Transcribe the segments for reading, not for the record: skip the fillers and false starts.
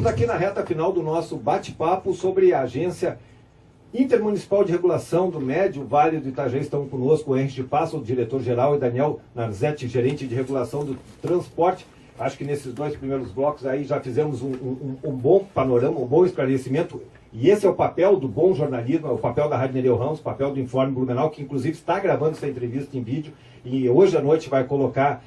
Estamos aqui na reta final do nosso bate-papo sobre a Agência Intermunicipal de Regulação do Médio Vale do Itajaí. Estão conosco o Henrique de Passo, o diretor-geral, e Daniel Narzetti, gerente de regulação do transporte. Acho que nesses dois primeiros blocos aí já fizemos um bom panorama, um bom esclarecimento. E esse é o papel do bom jornalismo, é o papel da Rádio Nereu Ramos, o papel do Informe Blumenau, que inclusive está gravando essa entrevista em vídeo e hoje à noite vai colocar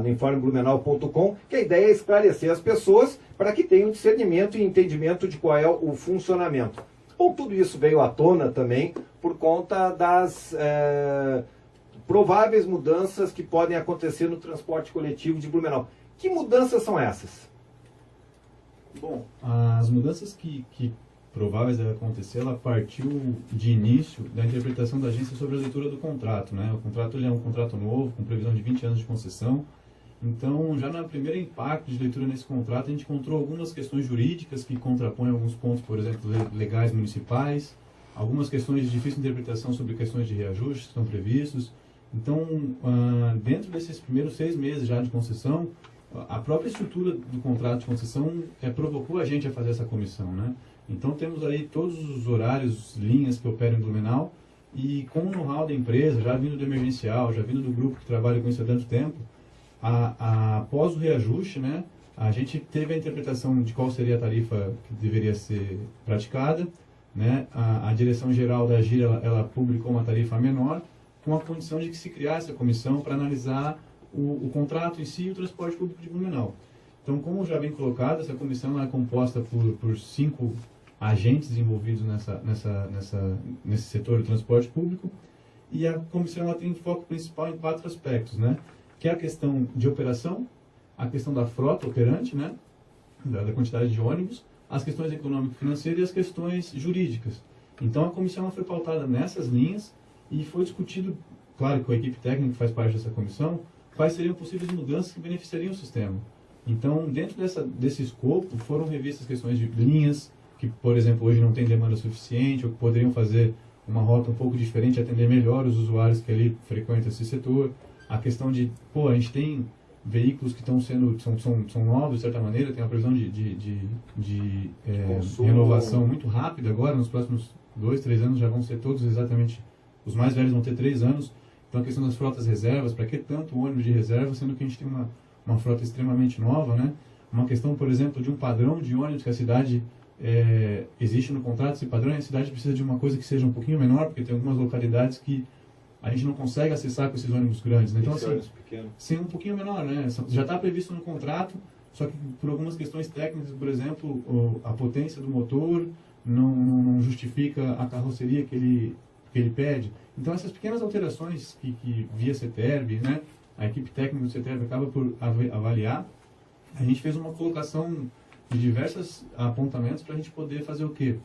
no informeblumenau.com, que a ideia é esclarecer as pessoas para que tenham discernimento e entendimento de qual é o funcionamento. Bom, tudo isso veio à tona também por conta das prováveis mudanças que podem acontecer no transporte coletivo de Blumenau. Que mudanças são essas? Bom, as mudanças que prováveis devem acontecer, ela partiu de início da interpretação da agência sobre a leitura do contrato, né? O contrato ele é um contrato novo, com previsão de 20 anos de concessão. Então, já no primeiro impacto de leitura nesse contrato, a gente encontrou algumas questões jurídicas que contrapõem alguns pontos, por exemplo, legais municipais, algumas questões de difícil interpretação sobre questões de reajustes que estão previstos. Então, dentro desses primeiros 6 meses já de concessão, a própria estrutura do contrato de concessão provocou a gente a fazer essa comissão, né? Então temos aí todos os horários, linhas que operam em Blumenau, e com o know-how da empresa, já vindo do emergencial, já vindo do grupo que trabalha com isso há tanto tempo, após o reajuste, né, a gente teve a interpretação de qual seria a tarifa que deveria ser praticada, né? A direção-geral da AGIR, ela publicou uma tarifa menor, com a condição de que se criasse a comissão para analisar o contrato em si e o transporte público de Blumenau. Então, como já vem colocado, essa comissão é composta por 5 agentes envolvidos nesse setor do transporte público, e a comissão ela tem foco principal em 4 aspectos, né? Que é a questão de operação, a questão da frota operante, né? Da quantidade de ônibus, as questões econômico-financeiras e as questões jurídicas. Então, a comissão foi pautada nessas linhas e foi discutido, claro, com a equipe técnica que faz parte dessa comissão, quais seriam possíveis mudanças que beneficiariam o sistema. Então, dentro desse escopo, foram revistas questões de linhas, que, por exemplo, hoje não tem demanda suficiente, ou que poderiam fazer uma rota um pouco diferente, atender melhor os usuários que ali frequentam esse setor. A questão de, a gente tem veículos que são novos, de certa maneira, tem uma previsão de renovação muito rápida agora, nos próximos 2, 3 anos já vão ser todos exatamente, os mais velhos vão ter 3 anos. Então, a questão das frotas reservas, para que tanto ônibus de reserva, sendo que a gente tem uma frota extremamente nova, né? Uma questão, por exemplo, de um padrão de ônibus que a cidade existe no contrato, esse padrão, e a cidade precisa de uma coisa que seja um pouquinho menor, porque tem algumas localidades que a gente não consegue acessar com esses ônibus grandes, né? Então, assim, ser um pouquinho menor, né? Já está previsto no contrato, só que por algumas questões técnicas, por exemplo, a potência do motor não justifica a carroceria que ele pede. Então, essas pequenas alterações que via CETERB, né? A equipe técnica do CETERB acaba por avaliar. A gente fez uma colocação de diversos apontamentos para a gente poder fazer o quê?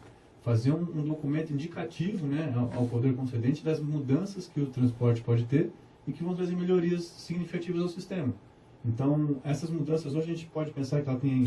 Fazer um documento indicativo, né, ao poder concedente das mudanças que o transporte pode ter e que vão trazer melhorias significativas ao sistema. Então, essas mudanças hoje a gente pode pensar que ela tem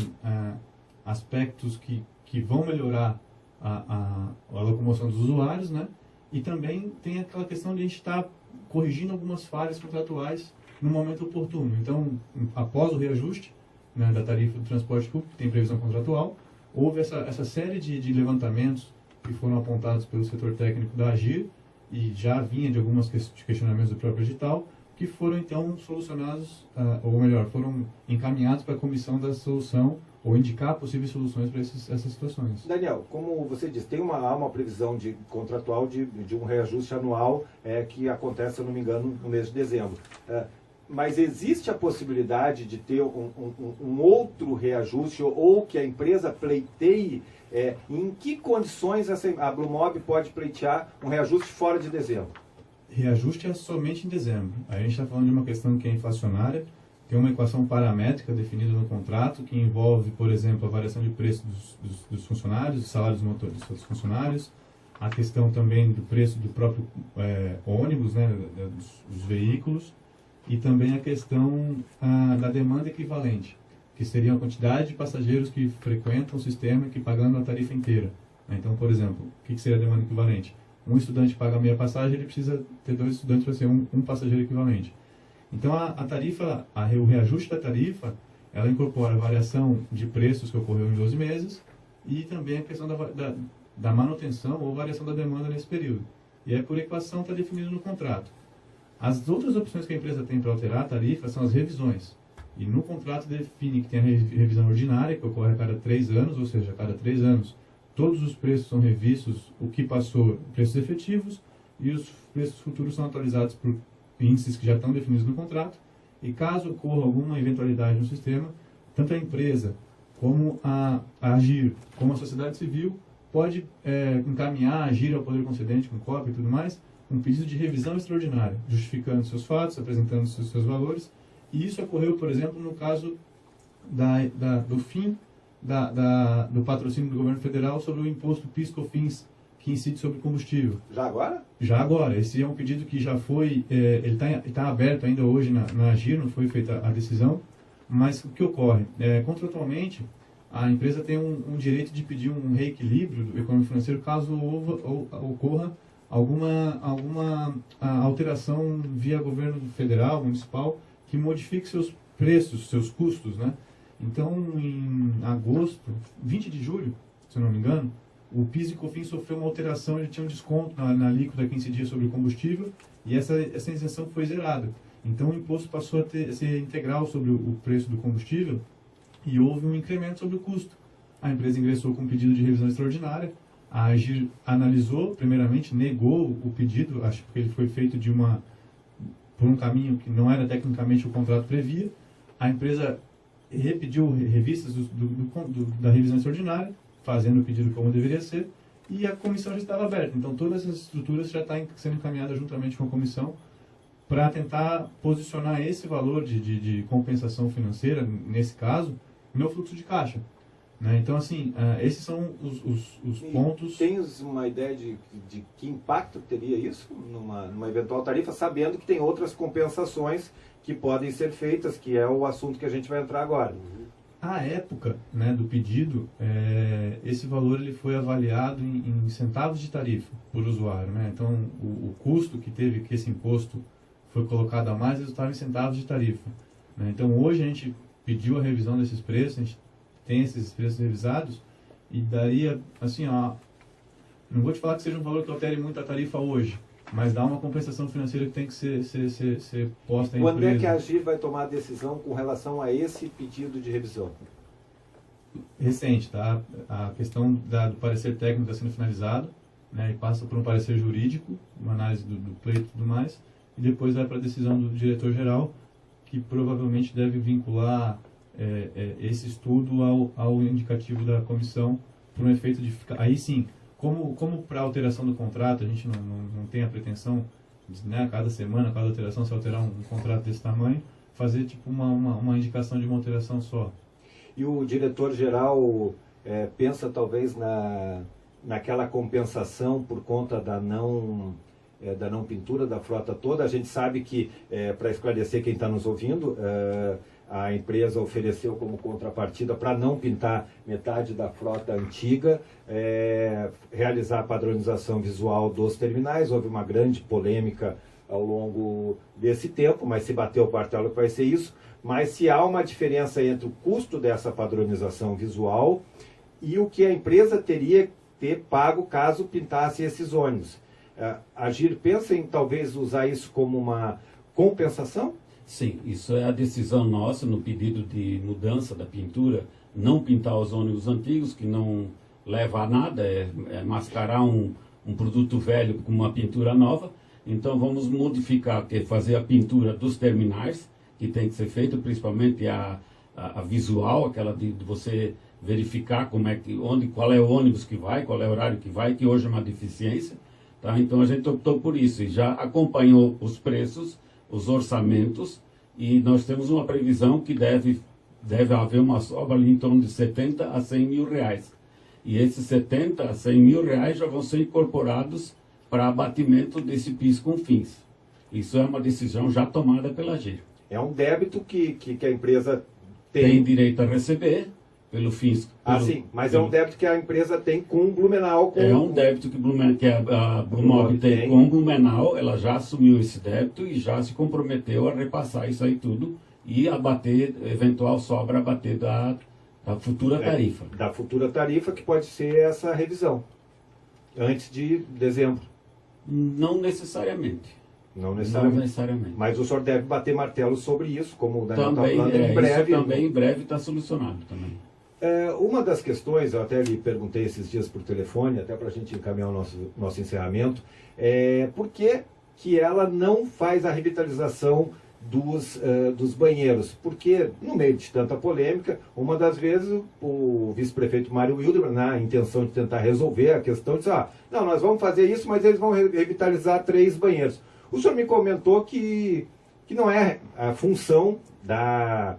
aspectos que vão melhorar a locomoção dos usuários, né? E também tem aquela questão de a gente estar corrigindo algumas falhas contratuais no momento oportuno. Então, após o reajuste, né, da tarifa do transporte público, que tem previsão contratual, houve essa série de levantamentos que foram apontados pelo setor técnico da AGIR, e já vinha de alguns questionamentos do próprio edital, que foram então solucionados, ou melhor, foram encaminhados para a comissão da solução, ou indicar possíveis soluções para essas situações. Daniel, como você disse, há uma previsão contratual de um reajuste anual que acontece, se eu não me engano, no mês de dezembro. Mas existe a possibilidade de ter um outro reajuste ou que a empresa pleiteie? Em que condições a Blumob pode pleitear um reajuste fora de dezembro? Reajuste é somente em dezembro. A gente está falando de uma questão que é inflacionária, tem uma equação paramétrica definida no contrato que envolve, por exemplo, a variação de preço dos funcionários, dos salários dos funcionários, a questão também do preço do próprio ônibus, né, dos veículos, e também a questão da demanda equivalente, que seria a quantidade de passageiros que frequentam o sistema e que pagando a tarifa inteira. Então, por exemplo, o que seria a demanda equivalente? Um estudante paga meia passagem, ele precisa ter 2 estudantes para ser um passageiro equivalente. Então, a tarifa, o reajuste da tarifa, ela incorpora a variação de preços que ocorreu em 12 meses e também a questão da manutenção ou variação da demanda nesse período. E aí, por equação, está definido no contrato. As outras opções que a empresa tem para alterar a tarifa são as revisões. E no contrato define que tem a revisão ordinária, que ocorre a cada 3 anos, ou seja, a cada 3 anos, todos os preços são revistos, o que passou, preços efetivos, e os preços futuros são atualizados por índices que já estão definidos no contrato. E caso ocorra alguma eventualidade no sistema, tanto a empresa como a AGIR, como a sociedade civil, pode encaminhar a AGIR ao poder concedente com cópia e tudo mais, um pedido de revisão extraordinária, justificando seus fatos, apresentando seus valores. E isso ocorreu, por exemplo, no caso do fim do patrocínio do governo federal sobre o imposto PIS/COFINS que incide sobre combustível. Já agora? Já agora. Esse é um pedido que já foi, ele está aberto ainda hoje na AGIR, não foi feita a decisão, mas o que ocorre? Contratualmente, a empresa tem um direito de pedir um reequilíbrio do econômico financeiro caso ocorra alguma alteração via governo federal, municipal, que modifique seus preços, seus custos, né? Então, em agosto, 20 de julho, se eu não me engano, o PIS e COFINS sofreu uma alteração, ele tinha um desconto na alíquota que incidia sobre o combustível, e essa isenção foi zerada. Então, o imposto passou a ser integral sobre o preço do combustível, e houve um incremento sobre o custo. A empresa ingressou com um pedido de revisão extraordinária, a AGIR analisou, primeiramente, negou o pedido, acho que ele foi feito por um caminho que não era tecnicamente o contrato previa. A empresa repediu revistas da revisão extraordinária, fazendo o pedido como deveria ser, e a comissão já estava aberta. Então, todas essas estruturas já estão sendo encaminhadas juntamente com a comissão para tentar posicionar esse valor de compensação financeira, nesse caso, no fluxo de caixa. Né? Então, assim, esses são os pontos... Tens uma ideia de que impacto teria isso numa eventual tarifa, sabendo que tem outras compensações que podem ser feitas, que é o assunto que a gente vai entrar agora. À época, né, do pedido, esse valor ele foi avaliado em centavos de tarifa por usuário. Né? Então, o custo que teve que esse imposto foi colocado a mais resultava em centavos de tarifa. Né? Então, hoje a gente pediu a revisão desses preços, a gente tem esses preços revisados, e daria, assim, não vou te falar que seja um valor que altere muito a tarifa hoje, mas dá uma compensação financeira que tem que ser posta em empresa. Quando é que a AGIR vai tomar a decisão com relação a esse pedido de revisão? Recente, tá? A questão do parecer técnico está sendo finalizado, né, e passa por um parecer jurídico, uma análise do pleito e tudo mais, e depois vai para a decisão do diretor-geral, que provavelmente deve vincular esse estudo ao indicativo da comissão, por um efeito de ficar... Aí sim, como para alteração do contrato, a gente não tem a pretensão de, né, cada semana, cada alteração, se alterar um contrato desse tamanho, fazer tipo uma indicação de uma alteração só. E o diretor-geral pensa talvez naquela compensação por conta da não pintura da frota toda? A gente sabe que, para esclarecer quem está nos ouvindo, a empresa ofereceu como contrapartida para não pintar metade da frota antiga, realizar a padronização visual dos terminais. Houve uma grande polêmica ao longo desse tempo, mas se bateu o martelo que vai ser isso. Mas se há uma diferença entre o custo dessa padronização visual e o que a empresa teria que ter pago caso pintasse esses ônibus. A AGIR pensa em talvez usar isso como uma compensação? Sim, isso é a decisão nossa no pedido de mudança da pintura, não pintar os ônibus antigos, que não leva a nada, é mascarar um produto velho com uma pintura nova. Então vamos modificar, fazer a pintura dos terminais, que tem que ser feita, principalmente a visual, aquela de você verificar qual é o ônibus que vai, qual é o horário que vai, que hoje é uma deficiência. Tá? Então a gente optou por isso e já acompanhou os preços, os orçamentos, e nós temos uma previsão que deve haver uma sobra ali em torno de 70 a 100 mil reais. E esses 70 a 100 mil reais já vão ser incorporados para abatimento desse PIS/COFINS. Isso é uma decisão já tomada pela AGIR. É um débito que a empresa tem direito a receber, pelo FINSC. Sim, mas é um débito que a empresa tem com Blumenau. É um débito que a Blumob tem com Blumenau, ela já assumiu esse débito e já se comprometeu a repassar isso aí tudo e abater, eventual sobra, abater da futura tarifa. Da futura tarifa, que pode ser essa revisão, antes de dezembro. Não necessariamente. Não necessariamente. Não necessariamente. Mas o senhor deve bater martelo sobre isso, como o Daniel está Também, falando, em breve. isso também em breve está solucionado também. Uma das questões, eu até lhe perguntei esses dias por telefone, até para a gente encaminhar o nosso encerramento, por que ela não faz a revitalização dos banheiros? Porque, no meio de tanta polêmica, uma das vezes o vice-prefeito Mário Wildemann, na intenção de tentar resolver a questão, disse, não, nós vamos fazer isso, mas eles vão revitalizar 3 banheiros. O senhor me comentou que não é a função da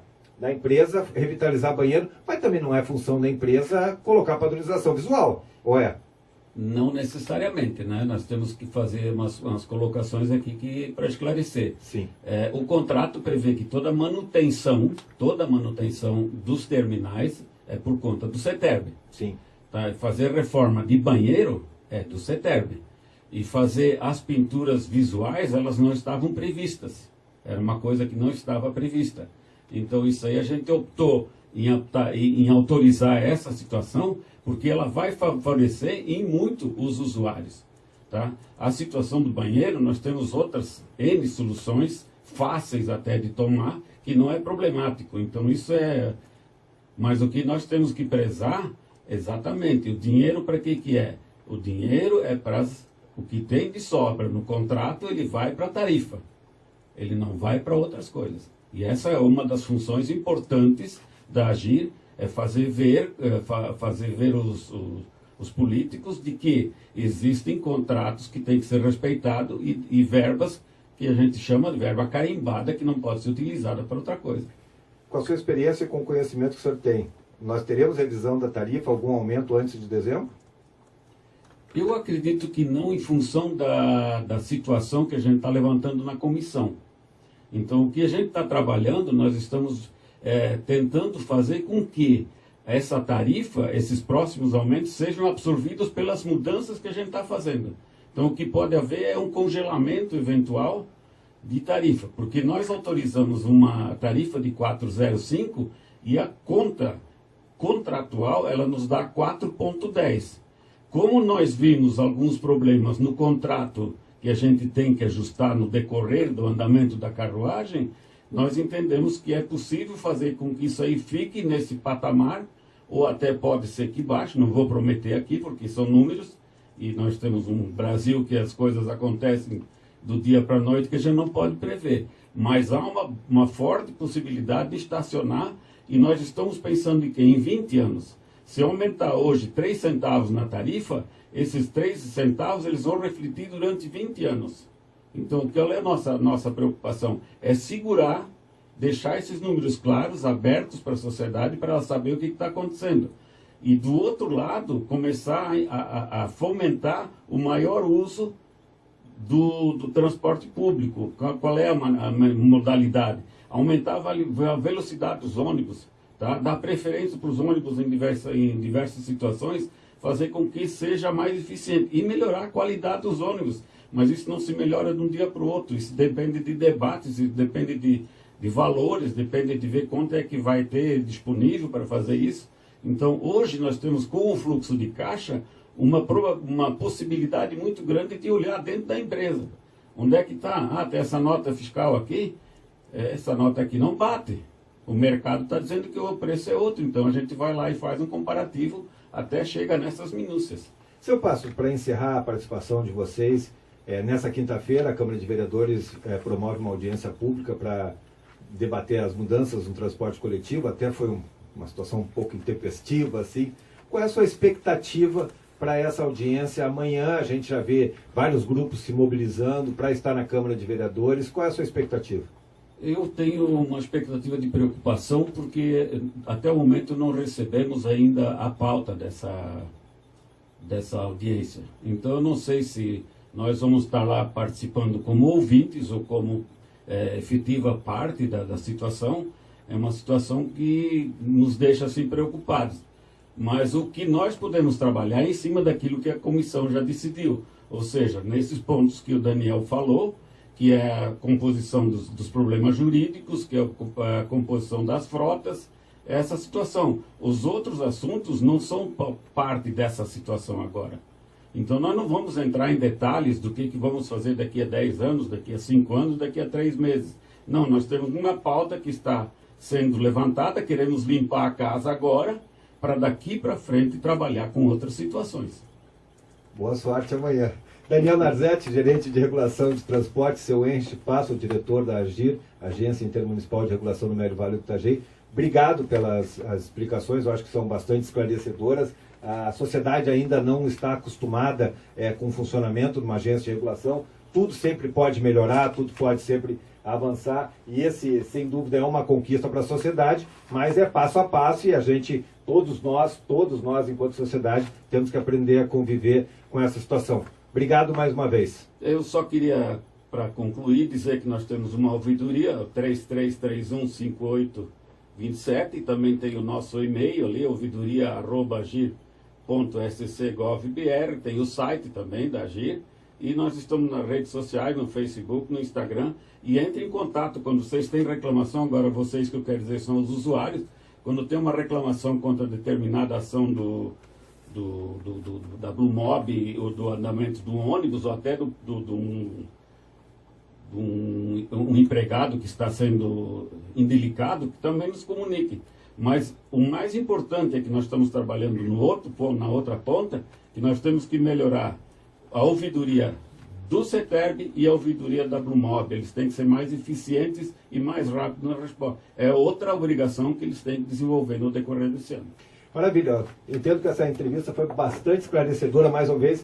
empresa revitalizar banheiro, mas também não é função da empresa colocar padronização visual, ou é? Não necessariamente, né? Nós temos que fazer umas colocações aqui para esclarecer. Sim. O contrato prevê que toda manutenção dos terminais é por conta do CETERB. Sim. Tá? Fazer reforma de banheiro é do CETERB. E fazer as pinturas visuais, elas não estavam previstas. Era uma coisa que não estava prevista. Então, isso aí a gente optou em autorizar essa situação, porque ela vai favorecer em muito os usuários. Tá? A situação do banheiro, nós temos outras N soluções, fáceis até de tomar, que não é problemático. Então, isso é... Mas o que nós temos que prezar, exatamente, o dinheiro para que é? O dinheiro é para o que tem de sobra no contrato, ele vai para a tarifa. Ele não vai para outras coisas. E essa é uma das funções importantes da AGIR, é fazer ver os políticos de que existem contratos que têm que ser respeitados e verbas que a gente chama de verba carimbada, que não pode ser utilizada para outra coisa. Com a sua experiência e com o conhecimento que o senhor tem, nós teremos revisão da tarifa, algum aumento antes de dezembro? Eu acredito que não, em função da situação que a gente está levantando na comissão. Então, o que a gente está trabalhando, nós estamos tentando fazer com que essa tarifa, esses próximos aumentos, sejam absorvidos pelas mudanças que a gente está fazendo. Então, o que pode haver é um congelamento eventual de tarifa, porque nós autorizamos uma tarifa de 4,05 e a conta contratual, ela nos dá 4,10. Como nós vimos alguns problemas no contrato que a gente tem que ajustar no decorrer do andamento da carruagem, nós entendemos que é possível fazer com que isso aí fique nesse patamar, ou até pode ser que baixe, não vou prometer aqui, porque são números, e nós temos um Brasil que as coisas acontecem do dia para a noite que a gente não pode prever. Mas há uma forte possibilidade de estacionar, e nós estamos pensando em 20 anos. Se aumentar hoje 3 centavos na tarifa, esses 3 centavos eles vão refletir durante 20 anos. Então, qual é a nossa preocupação? É segurar, deixar esses números claros, abertos para a sociedade, para ela saber o que está acontecendo. E, do outro lado, começar a fomentar o maior uso do transporte público. Qual é a modalidade? Aumentar a velocidade dos ônibus, tá? Dar preferência para os ônibus em diversas situações, fazer com que seja mais eficiente e melhorar a qualidade dos ônibus. Mas isso não se melhora de um dia para o outro, isso depende de debates, isso depende de valores, depende de ver quanto é que vai ter disponível para fazer isso. Então, hoje nós temos, com o fluxo de caixa, uma possibilidade muito grande de olhar dentro da empresa. Onde é que está? Tem essa nota fiscal aqui, essa nota aqui não bate. O mercado está dizendo que o preço é outro, então a gente vai lá e faz um comparativo até chegar nessas minúcias. Seu Passo, para encerrar a participação de vocês, nessa quinta-feira a Câmara de Vereadores promove uma audiência pública para debater as mudanças no transporte coletivo, até foi uma situação um pouco intempestiva, assim. Qual é a sua expectativa para essa audiência? Amanhã a gente já vê vários grupos se mobilizando para estar na Câmara de Vereadores. Qual é a sua expectativa? Eu tenho uma expectativa de preocupação porque até o momento não recebemos ainda a pauta dessa audiência. Então eu não sei se nós vamos estar lá participando como ouvintes ou como efetiva parte da situação. É uma situação que nos deixa assim preocupados. Mas o que nós podemos trabalhar é em cima daquilo que a comissão já decidiu. Ou seja, nesses pontos que o Daniel falou, que é a composição dos problemas jurídicos, que é a composição das frotas, essa situação. Os outros assuntos não são parte dessa situação agora. Então nós não vamos entrar em detalhes do que vamos fazer daqui a 10 anos, daqui a 5 anos, daqui a 3 meses. Não, nós temos uma pauta que está sendo levantada, queremos limpar a casa agora, para daqui para frente trabalhar com outras situações. Boa sorte amanhã. Daniel Narzetti, gerente de regulação de transporte, seu Henrique Passo, diretor da AGIR, Agência Intermunicipal de Regulação do Médio Vale do Itajaí. Obrigado pelas as explicações, eu acho que são bastante esclarecedoras. A sociedade ainda não está acostumada com o funcionamento de uma agência de regulação. Tudo sempre pode melhorar, tudo pode sempre avançar, e esse, sem dúvida, é uma conquista para a sociedade, mas é passo a passo, e a gente, todos nós, enquanto sociedade, temos que aprender a conviver com essa situação. Obrigado mais uma vez. Eu só queria, para concluir, dizer que nós temos uma ouvidoria, 33315827, e também tem o nosso e-mail ali, ouvidoria@agir.sc.gov.br, tem o site também da AGIR, e nós estamos nas redes sociais, no Facebook, no Instagram, e entre em contato quando vocês têm reclamação, agora vocês que eu quero dizer são os usuários, quando tem uma reclamação contra determinada ação da Blue Mob, ou do andamento do ônibus, ou até um empregado que está sendo indelicado, que também nos comunique. Mas o mais importante é que nós estamos trabalhando na outra ponta, que nós temos que melhorar a ouvidoria do CETERB e a ouvidoria da Blue Mob. Eles têm que ser mais eficientes e mais rápidos na resposta. É outra obrigação que eles têm que desenvolver no decorrer desse ano. Maravilha. Entendo que essa entrevista foi bastante esclarecedora, mais uma vez.